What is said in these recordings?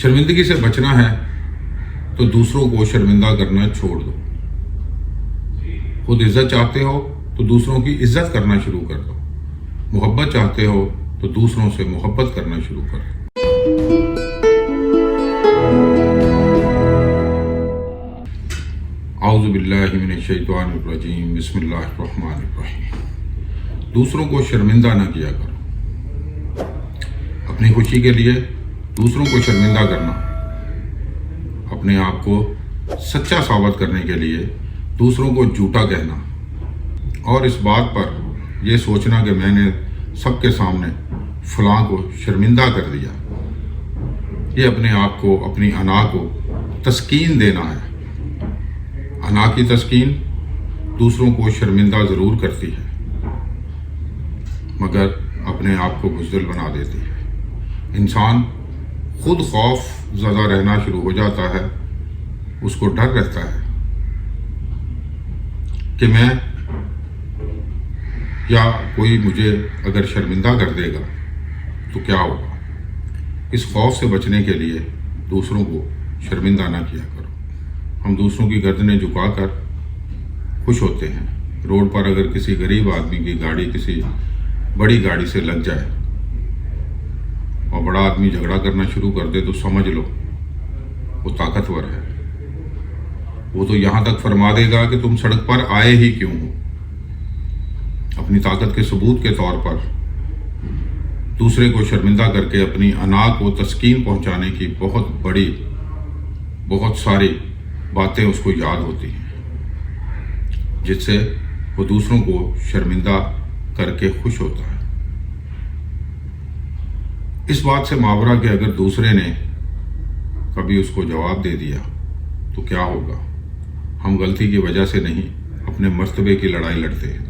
شرمندگی سے بچنا ہے تو دوسروں کو شرمندہ کرنا چھوڑ دو۔ خود عزت چاہتے ہو تو دوسروں کی عزت کرنا شروع کر دو۔ محبت چاہتے ہو تو دوسروں سے محبت کرنا شروع کر دو۔ اعوذ باللہ من الشیطان الرجیم، بسم اللہ الرحمن الرحیم۔ دوسروں کو شرمندہ نہ کیا کرو۔ اپنی خوشی کے لیے دوسروں کو شرمندہ کرنا، اپنے آپ کو سچا ثابت کرنے کے لیے دوسروں کو جھوٹا کہنا، اور اس بات پر یہ سوچنا کہ میں نے سب کے سامنے فلاں کو شرمندہ کر دیا، یہ اپنے آپ کو، اپنی انا کو تسکین دینا ہے۔ انا کی تسکین دوسروں کو شرمندہ ضرور کرتی ہے، مگر اپنے آپ کو بزدل بنا دیتی ہے۔ انسان خود خوف زدہ رہنا شروع ہو جاتا ہے، اس کو ڈر رہتا ہے کہ میں یا کوئی مجھے اگر شرمندہ کر دے گا تو کیا ہوگا۔ اس خوف سے بچنے کے لیے دوسروں کو شرمندہ نہ کیا کرو۔ ہم دوسروں کی گردنیں جھکا کر خوش ہوتے ہیں۔ روڈ پر اگر کسی غریب آدمی کی گاڑی کسی بڑی گاڑی سے لگ جائے اور بڑا آدمی جھگڑا کرنا شروع کر دے تو سمجھ لو وہ طاقتور ہے۔ وہ تو یہاں تک فرما دے گا کہ تم سڑک پر آئے ہی کیوں ہو۔ اپنی طاقت کے ثبوت کے طور پر دوسرے کو شرمندہ کر کے اپنی انا کو تسکین پہنچانے کی بہت ساری باتیں اس کو یاد ہوتی ہیں، جس سے وہ دوسروں کو شرمندہ کر کے خوش ہوتا ہے۔ اس بات سے ماورا کہ اگر دوسرے نے کبھی اس کو جواب دے دیا تو کیا ہوگا۔ ہم غلطی کی وجہ سے نہیں، اپنے مرتبے کی لڑائی لڑتے ہیں،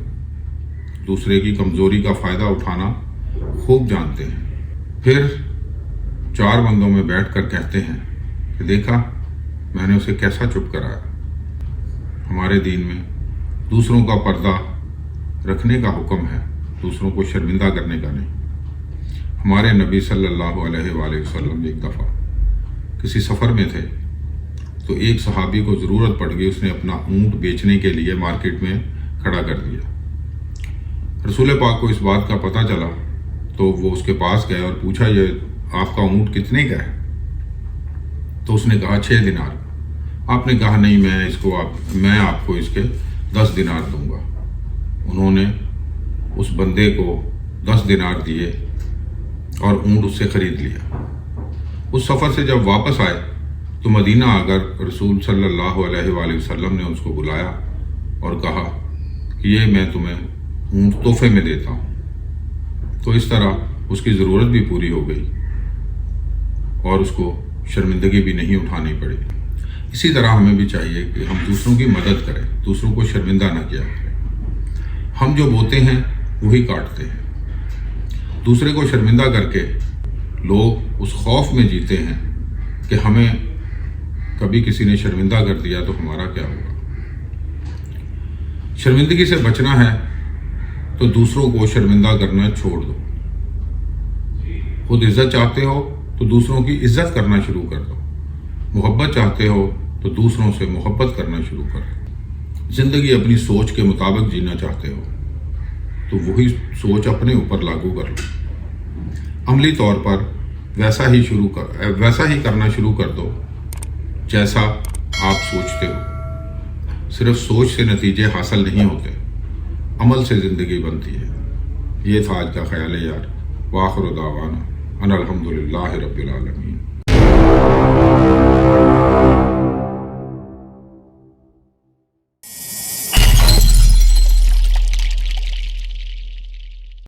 دوسرے کی کمزوری کا فائدہ اٹھانا خوب جانتے ہیں، پھر چار بندوں میں بیٹھ کر کہتے ہیں کہ دیکھا میں نے اسے کیسا چپ کرایا۔ ہمارے دین میں دوسروں کا پردہ رکھنے کا حکم ہے، دوسروں کو شرمندہ کرنے کا نہیں۔ ہمارے نبی صلی اللہ علیہ وآلہ وسلم ایک دفعہ کسی سفر میں تھے تو ایک صحابی کو ضرورت پڑ گئی، اس نے اپنا اونٹ بیچنے کے لیے مارکیٹ میں کھڑا کر دیا۔ رسول پاک کو اس بات کا پتہ چلا تو وہ اس کے پاس گئے اور پوچھا یہ آپ کا اونٹ کتنے کا ہے؟ تو اس نے کہا 6 دینار۔ آپ نے کہا نہیں، میں آپ کو اس کے 10 دینار دوں گا۔ انہوں نے اس بندے کو 10 دینار دیے اور اونٹ اس سے خرید لیا۔ اس سفر سے جب واپس آئے تو مدینہ آ کر رسول صلی اللہ علیہ وآلہ وسلم نے اس کو بلایا اور کہا کہ یہ میں تمہیں اونٹ تحفے میں دیتا ہوں۔ تو اس طرح اس کی ضرورت بھی پوری ہو گئی اور اس کو شرمندگی بھی نہیں اٹھانی پڑی۔ اسی طرح ہمیں بھی چاہیے کہ ہم دوسروں کی مدد کریں، دوسروں کو شرمندہ نہ کیا کریں۔ ہم جو بوتے ہیں وہی کاٹتے ہیں۔ دوسرے کو شرمندہ کر کے لوگ اس خوف میں جیتے ہیں کہ ہمیں کبھی کسی نے شرمندہ کر دیا تو ہمارا کیا ہوگا۔ شرمندگی سے بچنا ہے تو دوسروں کو شرمندہ کرنا چھوڑ دو۔ خود عزت چاہتے ہو تو دوسروں کی عزت کرنا شروع کر دو۔ محبت چاہتے ہو تو دوسروں سے محبت کرنا شروع کر دو۔ زندگی اپنی سوچ کے مطابق جینا چاہتے ہو تو وہی سوچ اپنے اوپر لاگو کر لو۔ عملی طور پر ویسا ہی کرنا شروع کر دو جیسا آپ سوچتے ہو۔ صرف سوچ سے نتیجے حاصل نہیں ہوتے، عمل سے زندگی بنتی ہے۔ یہ تھا آج کا خیال یار۔ وآخر دعوانا ان الحمدللہ رب العالمین۔